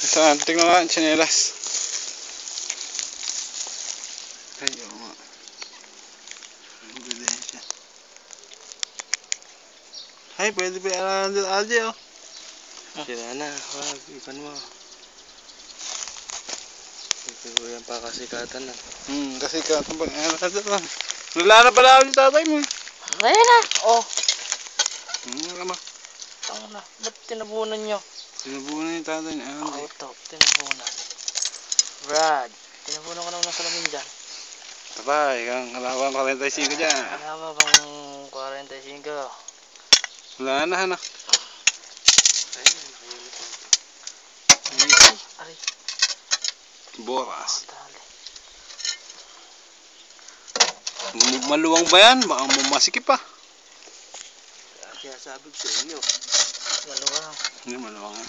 Saan? Tingnan nga ang tsinelas. Ay, oo nga. Ebidensya. Ay, pwede pa yung Aldi, oh. Sira na. Wag, ipan mo. Ito yan pa kasikatan na. Kasikatan pa. Wala na pala ako yung tatay mo. Ngayon na. Oh. Ano? Tama na. Ba't tinabunan nyo? Sinubunan yung tatay ni Aldi. Auto. Tinabunan. Brad. Tinabunan ko naman ng salamin dyan. Tabay, kang halawan 45 dyan. Halawa bang 45? Wala na, ano? Ayun. Aray. Boras. Dali. Maluwang ba yan? Baka masikip pa. Kaya sabi ko sa inyo. Maluwang. Hindi maluwang.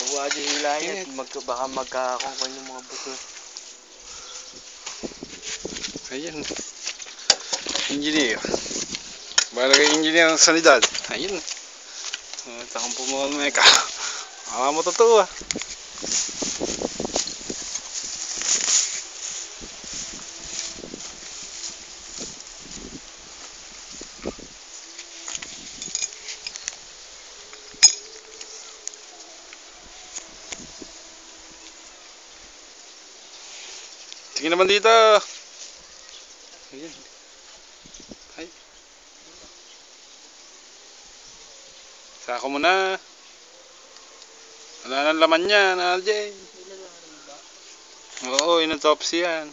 Huwag hilahin at baka magkakongkong yung mga buto. Ayan. Engineer. Bala kay engineer ng sanidad. Ayun. Takang pumuha ng meka. Alam mo totoo, ah. Sige naman dito. Ayan. Ay. Sako mo na. Wala nang laman yan, RJ. Oo, inatopsy yan.